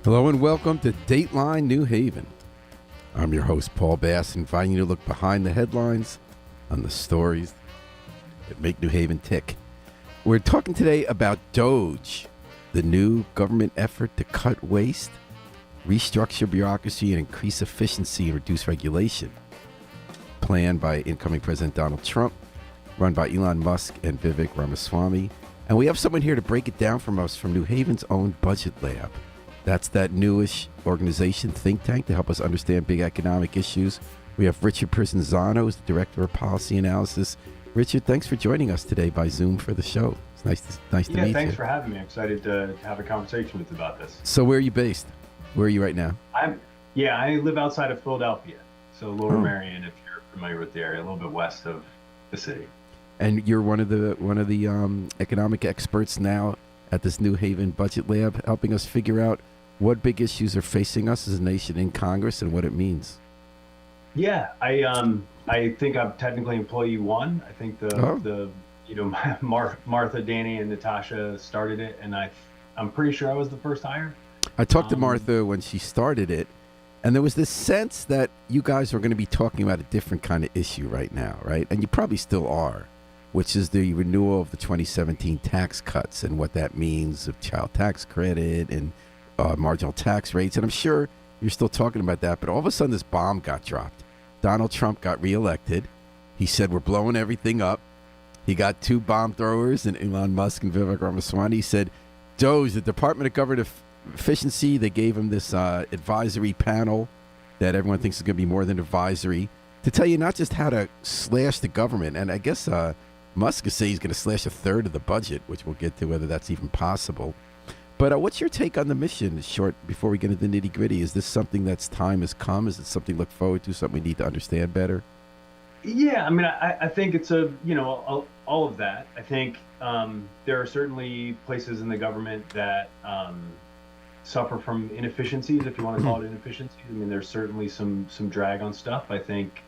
Hello and welcome to Dateline New Haven. I'm your host, Paul Bass, inviting you to look behind the headlines on the stories that make New Haven tick. We're talking today about DOGE, the new government effort to cut waste, restructure bureaucracy, and increase efficiency and reduce regulation. Planned by incoming President Donald Trump, run by Elon Musk and Vivek Ramaswamy. And we have someone here to break it down from us from New Haven's own Budget Lab. That's that newish organization, think tank, to help us understand big economic issues. We have Richard Prizanzano, who's the Director of Policy Analysis. Richard, thanks for joining us today by Zoom for the show. It's nice to meet you. Thanks for having me. I'm excited to have a conversation with you about this. So where are you based? Where are you right now? I live outside of Philadelphia, so Lower Merion, if you're familiar with the area, a little bit west of the city. And you're one of the economic experts now at this New Haven Budget Lab, helping us figure out what big issues are facing us as a nation in Congress and what it means. Yeah, I think I'm technically employee one. I think Martha, Danny, and Natasha started it, and I'm pretty sure I was the first hire. I talked to Martha when she started it, and there was this sense that you guys were going to be talking about a different kind of issue right now, right? And you probably still are, which is the renewal of the 2017 tax cuts and what that means of child tax credit and marginal tax rates. And I'm sure you're still talking about that, but all of a sudden this bomb got dropped. Donald Trump got reelected. He said, we're blowing everything up. He got two bomb throwers, and Elon Musk and Vivek Ramaswamy. He said, DOGE, the Department of Government Efficiency, they gave him this advisory panel that everyone thinks is going to be more than advisory to tell you not just how to slash the government. And I guess Musk is saying he's going to slash a third of the budget, which we'll get to whether that's even possible. But what's your take on the mission, short, before we get into the nitty-gritty? Is this something that's time has come? Is it something to look forward to, something we need to understand better? Yeah, I mean, I think it's all of that. I think there are certainly places in the government that suffer from inefficiencies, if you want to call it inefficiencies. I mean, there's certainly some drag on stuff. I think,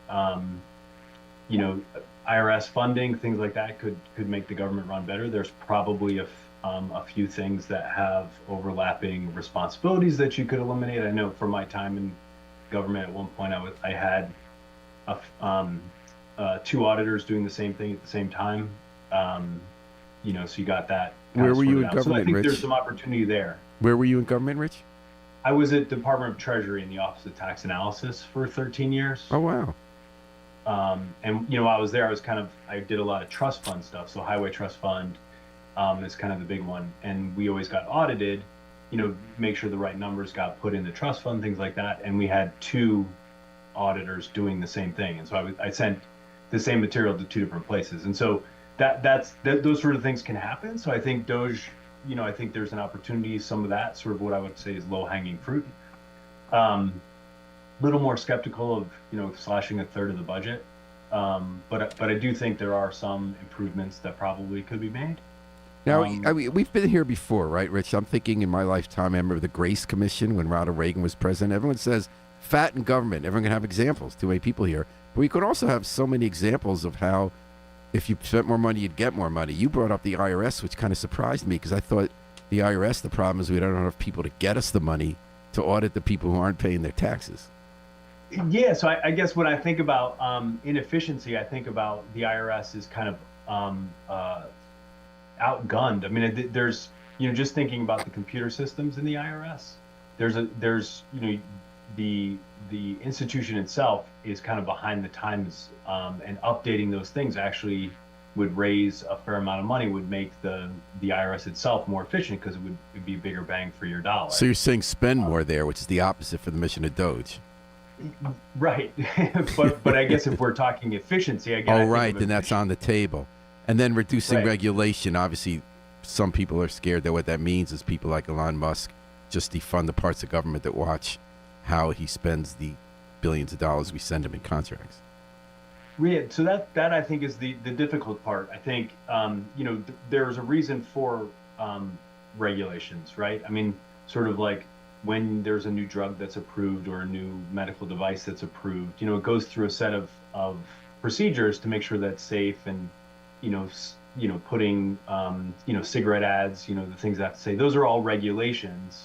IRS funding, things like that could make the government run better. There's probably a few things that have overlapping responsibilities that you could eliminate. I know from my time in government, at one point I had two auditors doing the same thing at the same time. So you got that. Where were you in government, so I think Rich? There's some opportunity there. Where were you in government, Rich? I was at Department of Treasury in the Office of Tax Analysis for 13 years. Oh, wow. And while I was there, I did a lot of trust fund stuff. So Highway Trust Fund is kind of the big one. And we always got audited, make sure the right numbers got put in the trust fund, things like that. And we had two auditors doing the same thing. And so I sent the same material to two different places. And so those sort of things can happen. So I think DOGE, I think there's an opportunity, some of that sort of what I would say is low hanging fruit. Little more skeptical of, slashing a third of the budget. But I do think there are some improvements that probably could be made. Now, we've been here before, right, Rich? I'm thinking in my lifetime, I remember the Grace Commission when Ronald Reagan was president. Everyone says fat in government. Everyone can have examples. Too many people here. But we could also have so many examples of how if you spent more money, you'd get more money. You brought up the IRS, which kind of surprised me because I thought the IRS, the problem is we don't have enough people to get us the money to audit the people who aren't paying their taxes. Yeah, so I guess when I think about inefficiency, I think about the IRS is kind of outgunned. I mean, there's just thinking about the computer systems in the IRS. There's the institution itself is kind of behind the times, and updating those things actually would raise a fair amount of money, would make the IRS itself more efficient because it'd be a bigger bang for your dollar. So you're saying spend more there, which is the opposite for the mission of DOGE. Right, but I guess if we're talking efficiency, again. Oh, right, then that's on the table. And then reducing regulation. Obviously, some people are scared that what that means is people like Elon Musk just defund the parts of government that watch how he spends the billions of dollars we send him in contracts. Yeah, so that I think is the difficult part. I think there's a reason for regulations, right? I mean, sort of like when there's a new drug that's approved or a new medical device that's approved, it goes through a set of procedures to make sure that's safe and, putting, cigarette ads, the things I have to say, those are all regulations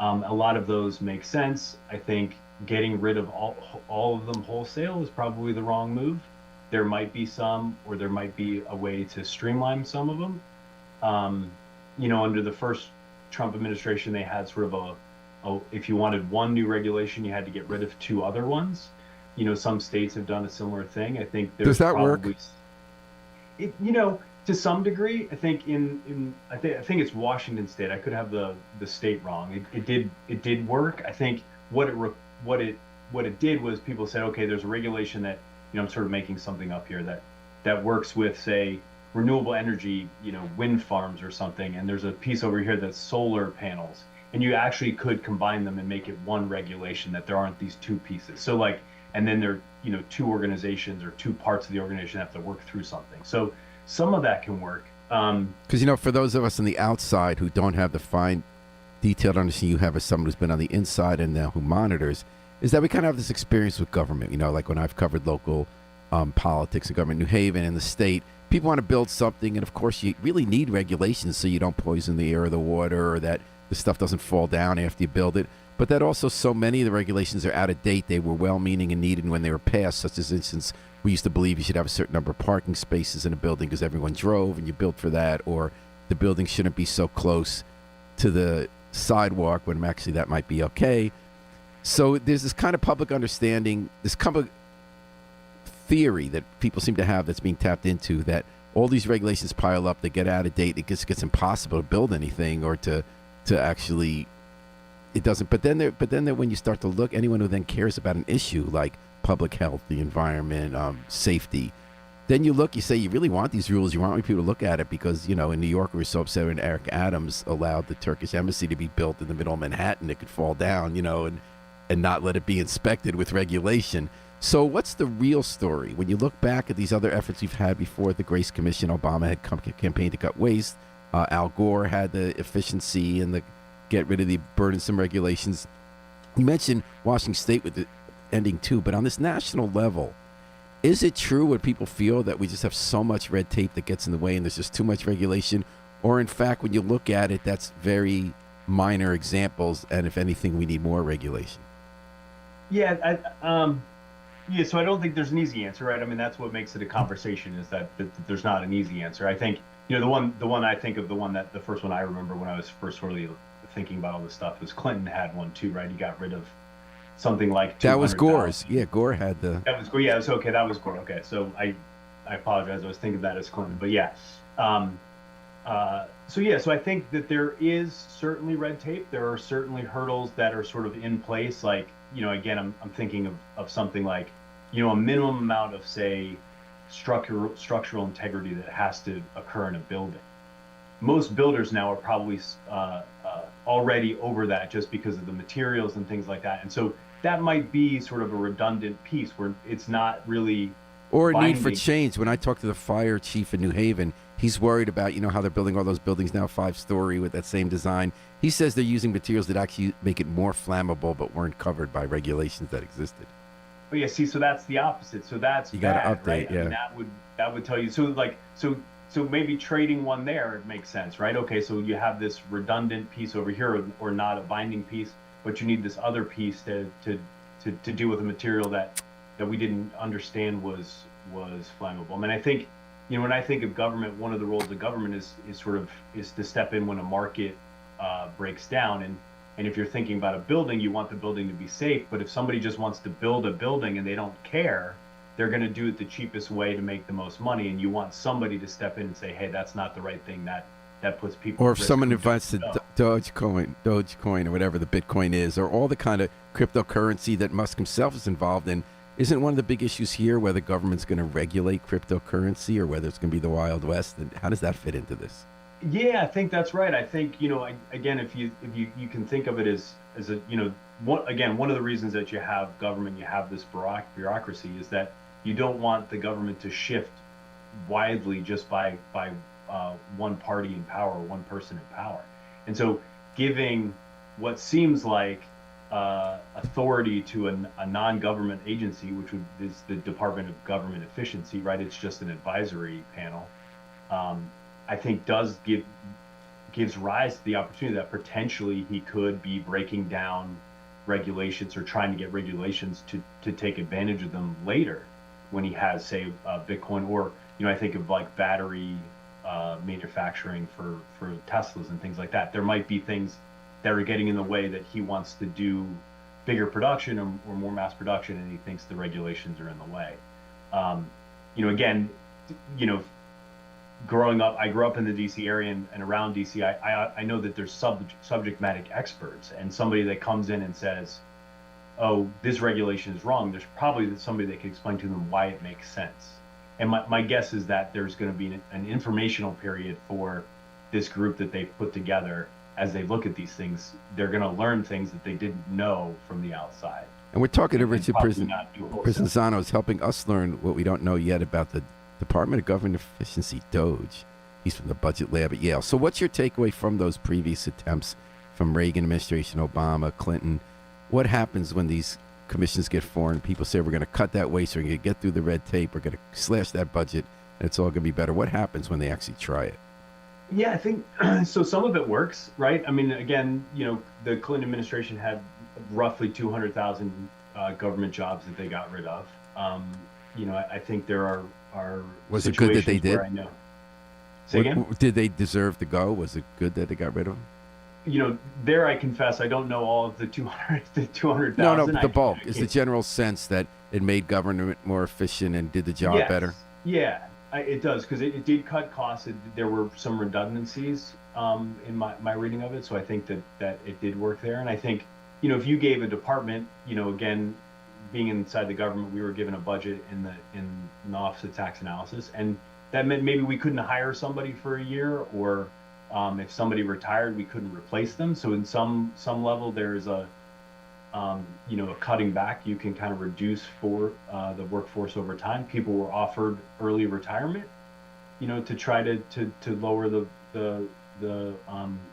A lot of those make sense. I think getting rid of all of them wholesale is probably the wrong move. There might be some, or there might be a way to streamline some of them. Um, Under the first Trump administration, they had sort of if you wanted one new regulation, you had to get rid of two other ones. Some states have done a similar thing. I think Does there's that work? probably to some degree. I think I think it's Washington State. I could have the state wrong. It did work. I think what it did was people said, okay, there's a regulation that, I'm sort of making something up here, that works with, say, renewable energy, wind farms or something, and there's a piece over here that's solar panels, and you actually could combine them and make it one regulation, that there aren't these two pieces. So like, and then there, two organizations or two parts of the organization have to work through something. So some of that can work. Because for those of us on the outside who don't have the fine, detailed understanding you have as someone who's been on the inside and now who monitors, is that we kind of have this experience with government. Like when I've covered local politics and government, New Haven and the state, people want to build something, and of course you really need regulations so you don't poison the air or the water, or that the stuff doesn't fall down after you build it. But that also, so many of the regulations are out of date. They were well-meaning and needed when they were passed, such as, instance, we used to believe you should have a certain number of parking spaces in a building because everyone drove and you built for that, or the building shouldn't be so close to the sidewalk when actually that might be okay. So there's this kind of public understanding, this kind of theory that people seem to have that's being tapped into, that all these regulations pile up, they get out of date, it gets impossible to build anything or to actually, it doesn't. But then when you start to look, anyone who then cares about an issue like public health, the environment, safety, then you look, you say, you really want these rules. You want people to look at it because, in New York, we were so upset when Eric Adams allowed the Turkish embassy to be built in the middle of Manhattan. It could fall down, and not let it be inspected with regulation. So what's the real story? When you look back at these other efforts we've had before, the Grace Commission, Obama had campaigned to cut waste. Al Gore had the efficiency and the get rid of the burdensome regulations. You mentioned Washington State with the ending too, but on this national level, is it true what people feel that we just have so much red tape that gets in the way and there's just too much regulation? Or in fact, when you look at it, that's very minor examples, and if anything, we need more regulation? Yeah, so I don't think there's an easy answer, right? I mean, that's what makes it a conversation, is that there's not an easy answer. I think, the one I think of, the first one I remember when I was first really thinking about all this stuff, was Clinton had one too, right? He got rid of something like 200,000. That was Gore's. Yeah, Gore had the. That was Gore. Yeah, it was okay. That was Gore. Okay, so I apologize. I was thinking that as Clinton, but yeah. So I think that there is certainly red tape. There are certainly hurdles that are sort of in place. Like, again, I'm thinking of something like, a minimum amount of, say, structural integrity that has to occur in a building. Most builders now are probably already over that, just because of the materials and things like that. And so that might be sort of a redundant piece where it's not really, or a need for change. When I talk to the fire chief in New Haven, he's worried about, how they're building all those buildings now 5-story with that same design. He says they're using materials that actually make it more flammable but weren't covered by regulations that existed. But yeah, see, so that's the opposite. So that's you got to update, right? yeah. I mean, that would tell you. So maybe trading one there, it makes sense, right? Okay, so you have this redundant piece over here, or not a binding piece, but you need this other piece to deal with a material that we didn't understand was flammable. I mean, I think, when I think of government, one of the roles of government is to step in when a market breaks down. And if you're thinking about a building, you want the building to be safe. But if somebody just wants to build a building and they don't care, they're going to do it the cheapest way to make the most money. And you want somebody to step in and say, hey, that's not the right thing. That puts people. Or if someone invites to Dogecoin or whatever the Bitcoin is, or all the kind of cryptocurrency that Musk himself is involved in, isn't one of the big issues here whether government's going to regulate cryptocurrency or whether it's going to be the Wild West? And how does that fit into this? Yeah, I think that's right. I think, again, if you can think of it as a, one of the reasons that you have government, you have this bureaucracy, is that you don't want the government to shift widely just by one party in power, or one person in power. And so giving what seems like authority to a non-government agency, which is the Department of Government Efficiency, right? It's just an advisory panel. I think does give gives rise to the opportunity that potentially he could be breaking down regulations or trying to get regulations to take advantage of them later when he has, say, Bitcoin, or I think of like battery manufacturing for Teslas and things like that. There might be things that are getting in the way that he wants to do bigger production or more mass production, and he thinks the regulations are in the way. Again, growing up, I grew up in the DC area and around DC. I know that there's subject matter experts, and somebody that comes in and says, "Oh, this regulation is wrong." There's probably somebody that can explain to them why it makes sense. And my guess is that there's going to be an informational period for this group that they've put together. As they look at these things, they're going to learn things that they didn't know from the outside. And we're talking to Richard Prizanzano, is helping us learn what we don't know yet about the Department of Government Efficiency, DOGE. He's from the Budget Lab at Yale. So what's your takeaway from those previous attempts from Reagan administration, Obama, Clinton? What happens when these commissions get formed? People say we're going to cut that waste, we're going to get through the red tape, we're going to slash that budget, and it's all going to be better. What happens when they actually try it? Yeah, I think so. Some of it works, right? I mean, again, the Clinton administration had roughly 200,000 government jobs that they got rid of. I think there are was it good that they did? I know. Say again? Did they deserve to go? Was it good that they got rid of them? There, I confess, I don't know all of the 200,000. No, the bulk is the general sense that it made government more efficient and did the job better. Yeah. It does, because it did cut costs. There were some redundancies in my reading of it, so I think that it did work there. And I think, if you gave a department, again, being inside the government, we were given a budget in the Office of Tax Analysis, and that meant maybe we couldn't hire somebody for a year, or if somebody retired, we couldn't replace them. So in some level, there's a cutting back. You can kind of reduce for the workforce over time. People were offered early retirement, to try to lower the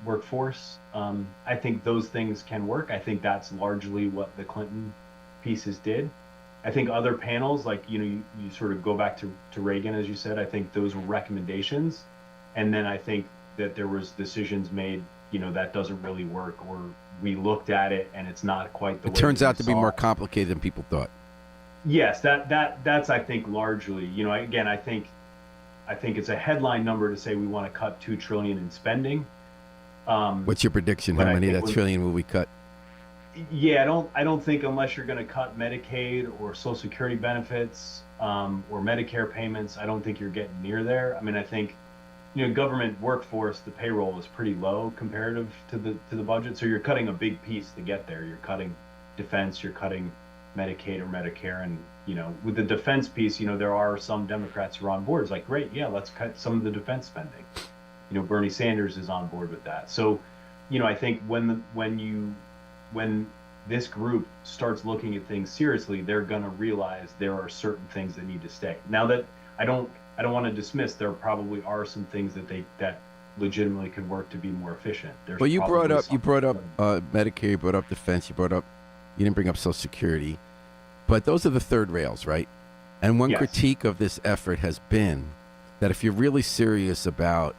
workforce. I think those things can work. I think that's largely what the Clinton pieces did. I think other panels, like, you sort of go back to Reagan, as you said, I think those were recommendations. And then I think that there was decisions made, that doesn't really work, or we looked at it and it's not quite the way. It turns out to be more complicated than people thought. Yes, that's I think largely, again, I think it's a headline number to say we want to cut $2 trillion in spending. What's your prediction? How many of that trillion will we cut? Yeah, I don't think, unless you're going to cut Medicaid or Social Security benefits or Medicare payments, I don't think you're getting near there. I mean, I think government workforce, the payroll is pretty low comparative to the budget. So you're cutting a big piece to get there. You're cutting defense, you're cutting Medicaid or Medicare, and with the defense piece, there are some Democrats who are on board. It's like, great, yeah, let's cut some of the defense spending. Bernie Sanders is on board with that. So, I think when this group starts looking at things seriously, they're going to realize there are certain things that need to stay. Now, that I don't want to dismiss, there probably are some things that legitimately could work to be more efficient. Well, you brought up Medicare, you brought up defense, you didn't bring up Social Security, but those are the third rails, right? And one critique of this effort has been that if you're really serious about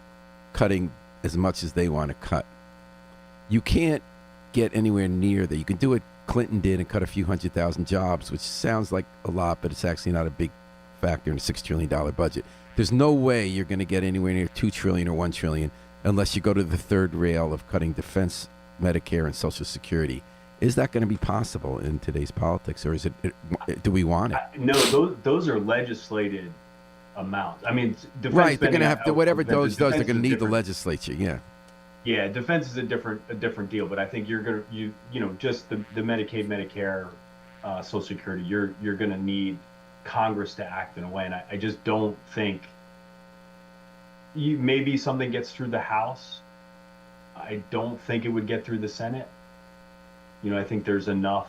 cutting as much as they want to cut, you can't get anywhere near that. You can do what Clinton did and cut a few 100,000 jobs, which sounds like a lot, but it's actually not a big factor in a $6 trillion budget. There's no way you're going to get anywhere near $2 trillion or $1 trillion unless you go to the third rail of cutting defense, Medicare, and Social Security. Is that going to be possible in today's politics, or is it? Do we want it? No, those are legislated amounts. I mean, defense. Right, they're going to have to, whatever DOGE does, they're going to need the legislature. Yeah. Yeah, defense is a different deal, but I think you're gonna just the Medicaid, Medicare, Social Security. You're gonna need Congress to act in a way, and I just don't think maybe something gets through the House. I don't think it would get through the Senate. I think there's enough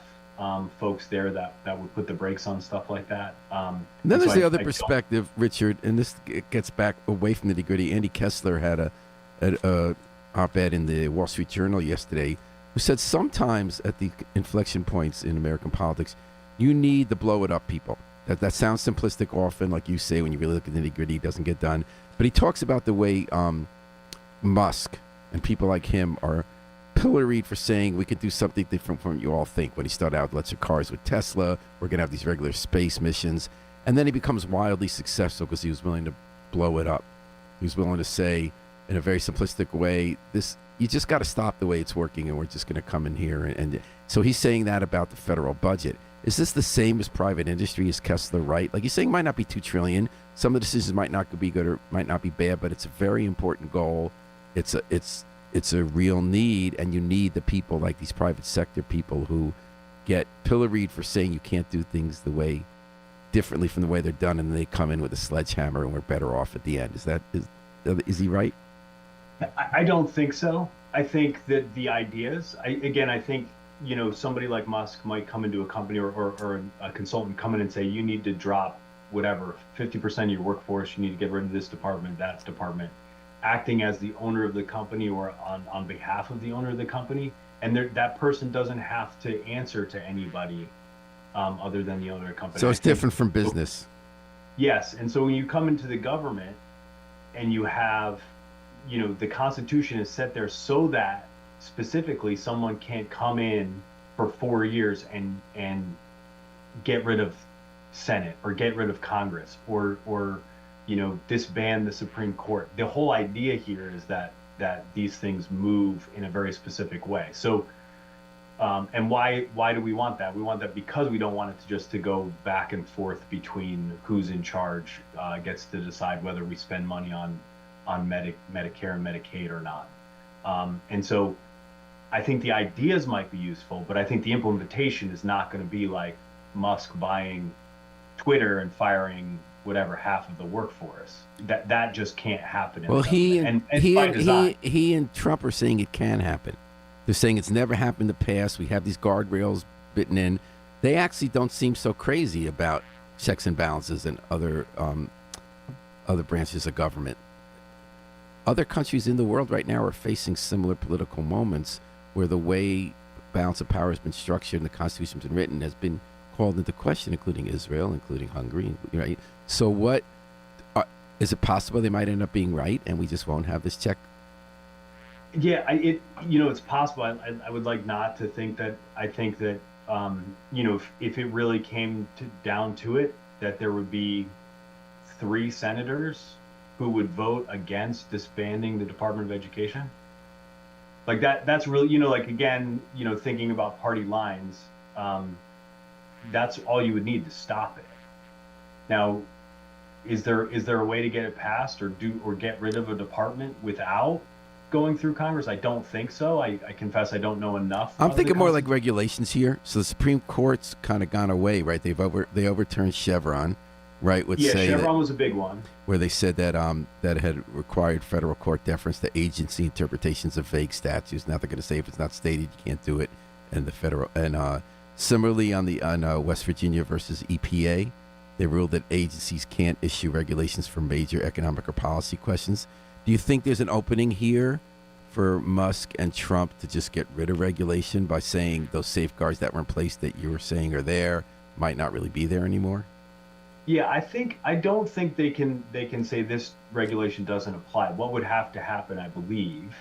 folks there that would put the brakes on stuff like that. Then there's the other perspective, Richard, and this gets back away from the nitty-gritty. Andy Kessler had a op-ed in the Wall Street Journal yesterday who said sometimes at the inflection points in American politics, you need the blow-it-up people. That sounds simplistic often, like you say, when you really look at the nitty-gritty, it doesn't get done. But he talks about the way Musk and people like him are pilloried for saying we could do something different from what you all think. When he started out with electric cars with Tesla, we're going to have these regular space missions. And then he becomes wildly successful because he was willing to blow it up. He was willing to say, in a very simplistic way, this you just got to stop the way it's working, and we're just going to come in here. And so he's saying that about the federal budget. Is this the same as private industry? Is Kessler right? Like, he's saying it might not be $2 trillion. Some of the decisions might not be good or might not be bad, but it's a very important goal. It's a real need, and you need the people like these private sector people who get pilloried for saying you can't do things the way differently from the way they're done, and they come in with a sledgehammer and we're better off at the end. Is he right? I don't think so. I think that the ideas, I think, somebody like Musk might come into a company or a consultant come in and say, you need to drop whatever, 50% of your workforce, you need to get rid of this department, that department, acting as the owner of the company or on behalf of the owner of the company. And that person doesn't have to answer to anybody other than the owner of the company. So it's different from business. Yes. And so when you come into the government and you have, the Constitution is set there so that specifically someone can't come in for 4 years and get rid of Senate or get rid of Congress or disband the Supreme Court. The whole idea here is that these things move in a very specific way. So, and why do we want that? We want that because we don't want it to go back and forth between who's in charge gets to decide whether we spend money on Medicare and Medicaid or not. And so I think the ideas might be useful, but I think the implementation is not going to be like Musk buying Twitter and firing whatever half of the workforce. That just can't happen. Well, he and Trump are saying it can happen. They're saying it's never happened in the past. We have these guardrails bitten in. They actually don't seem so crazy about checks and balances and other branches of government. Other countries in the world right now are facing similar political moments where the way balance of power has been structured and the Constitution has been written has been called into question, including Israel, including Hungary, right? So what is it possible they might end up being right and we just won't have this check? Yeah, it's possible. I would like not to think that. I think that if it really came down to it, that there would be 3 senators who would vote against disbanding the Department of Education. Like that's really, again, thinking about party lines, that's all you would need to stop it. Now, is there a way to get it passed or get rid of a department without going through Congress? I don't think so. I confess I don't know enough. I'm thinking more like regulations here. So the Supreme Court's kind of gone away, right? They overturned Chevron, right? Chevron was a big one. Where they said that that had required federal court deference to agency interpretations of vague statutes. Now they're going to say if it's not stated, you can't do it. And the federal similarly on West Virginia versus EPA, they ruled that agencies can't issue regulations for major economic or policy questions. Do you think there's an opening here for Musk and Trump to just get rid of regulation by saying those safeguards that were in place that you were saying are there might not really be there anymore? Yeah, I don't think they can say this regulation doesn't apply. What would have to happen, I believe,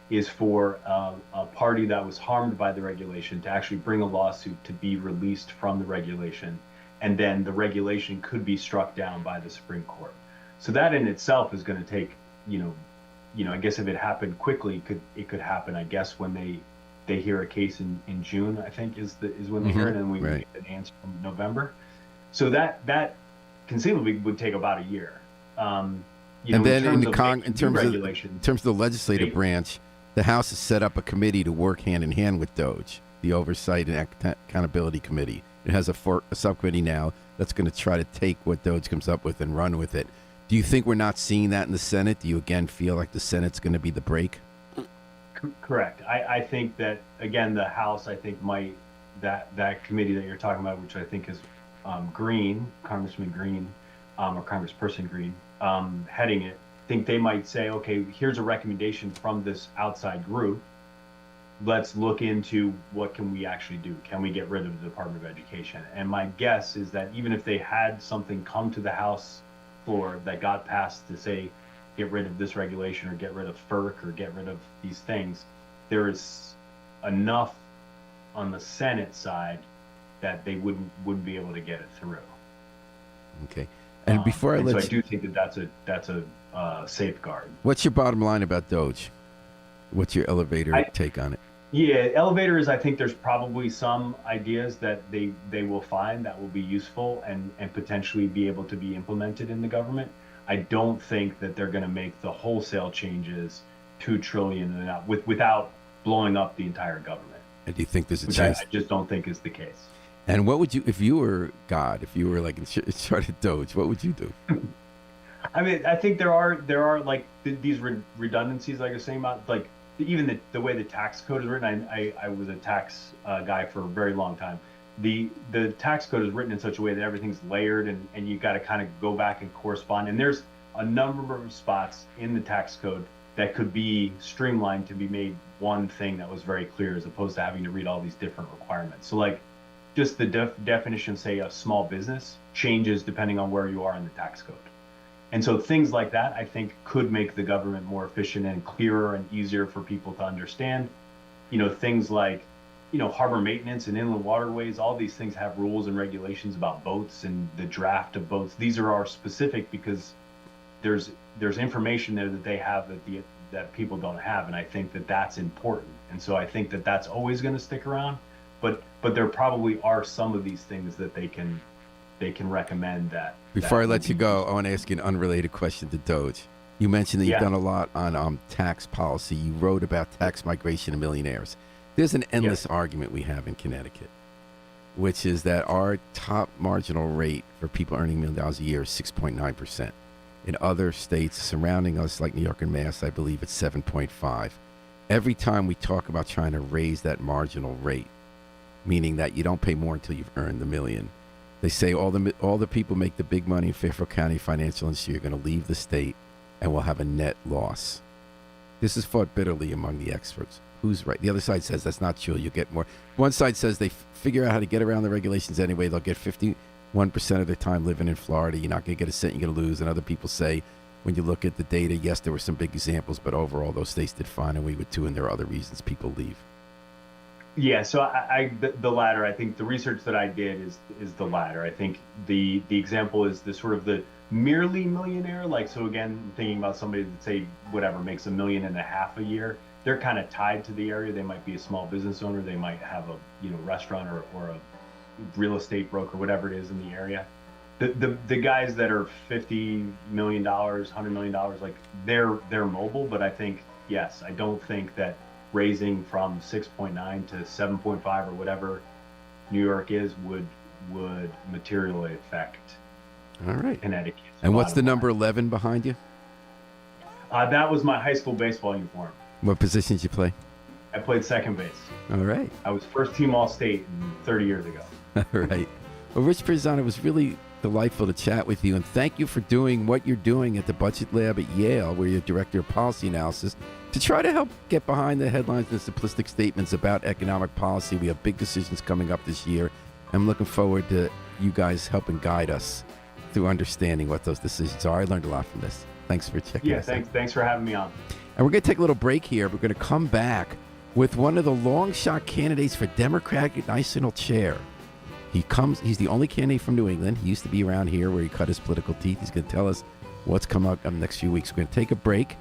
is for a party that was harmed by the regulation to actually bring a lawsuit to be released from the regulation, and then the regulation could be struck down by the Supreme Court. So that in itself is going to take, I guess if it happened quickly, it could happen, I guess, when they hear a case in June, I think is when they hear it, and we get an answer from November. So that conceivably would take about a year. And then in terms of the legislative branch, the House has set up a committee to work hand in hand with DOGE, the Oversight and Accountability Committee. It has a subcommittee now that's going to try to take what DOGE comes up with and run with it. Do you think we're not seeing that in the Senate? Do you again feel like the Senate's going to be the brake? Correct. I think that, again, the House, I think that committee that you're talking about, which I think is Green, Congressman Green, or Congressperson Green, heading it, think they might say, okay, here's a recommendation from this outside group. Let's look into what can we actually do. Can we get rid of the Department of Education? And my guess is that even if they had something come to the House floor that got passed to say get rid of this regulation or get rid of FERC or get rid of these things, there is enough on the Senate side that they wouldn't be able to get it through. Okay. And before I and let so you, I do think that that's a safeguard. what's your bottom line about DOGE? What's your elevator take on it? Yeah, elevators, I think there's probably some ideas that they will find that will be useful and potentially be able to be implemented in the government. I don't think that they're going to make the wholesale changes $2 trillion and out without blowing up the entire government. And do you think there's a Which chance? I just don't think is the case. And what would you, if you were God, if you were like in charge of DOGE, what would you do? I mean, I think there are like these redundancies, like I was saying about, like even the way the tax code is written. I was a tax guy for a very long time. The tax code is written in such a way that everything's layered and you got to kind of go back and correspond. And there's a number of spots in the tax code that could be streamlined to be made one thing that was very clear, as opposed to having to read all these different requirements. So like just the definition, say, of small business changes depending on where you are in the tax code. And so things like that, I think, could make the government more efficient and clearer and easier for people to understand. Things like, harbor maintenance and inland waterways, all these things have rules and regulations about boats and the draft of boats. These are specific because there's information there that they have that people don't have. And I think that that's important. And so I think that that's always going to stick around. But there probably are some of these things that they can recommend that. Before I let you go, I want to ask you an unrelated question to DOGE. You mentioned that you've done a lot on tax policy. You wrote about tax migration of millionaires. There's an endless argument we have in Connecticut, which is that our top marginal rate for people earning $1 million a year is 6.9%. In other states surrounding us, like New York and Mass, I believe it's 7.5%. Every time we talk about trying to raise that marginal rate, meaning that you don't pay more until you've earned the million, they say all the people make the big money in Fairfield County financial industry are going to leave the state and we'll have a net loss. This is fought bitterly among the experts. Who's right? The other side says that's not true. You get more. One side says they figure out how to get around the regulations anyway. They'll get 51% of their time living in Florida. You're not going to get a cent, you're going to lose. And other people say, when you look at the data, yes, there were some big examples, but overall those states did fine and we would too, and there are other reasons people leave. Yeah, so the latter. I think the research that I did is the latter. I think the example is the sort of the merely millionaire. Like, so again, thinking about somebody that, say, whatever, makes $1.5 million a year, they're kind of tied to the area. They might be a small business owner. They might have a restaurant or a real estate broker, whatever it is in the area. The guys that are $50 million, $100 million, like they're mobile. But I think, yes, I don't think that raising from 6.9 to 7.5 or whatever New York is would materially affect All right. Connecticut. And what's the number 11 behind you? That was my high school baseball uniform. What position did you play? I played second base. All right. I was first team All-State 30 years ago. All right. Well, Rich Pizzano, it was really delightful to chat with you, and thank you for doing what you're doing at the Budget Lab at Yale, where you're Director of Policy Analysis, to try to help get behind the headlines and the simplistic statements about economic policy. We have big decisions coming up this year. I'm looking forward to you guys helping guide us through understanding what those decisions are. I learned a lot from this. Thanks for checking us out. Thanks for having me on. And we're going to take a little break here. We're going to come back with one of the long shot candidates for Democratic National Chair. He's the only candidate from New England. He used to be around here where he cut his political teeth. He's going to tell us what's coming up in the next few weeks. We're going to take a break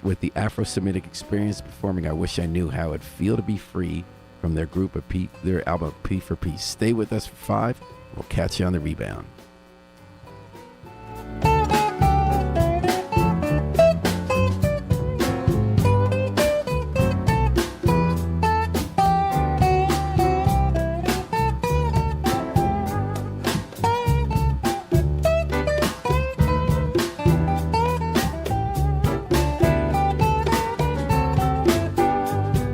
with the Afro-Semitic Experience performing I Wish I Knew How It'd Feel to Be Free from their album P for Peace. Stay with us for 5. We'll catch you on the rebound.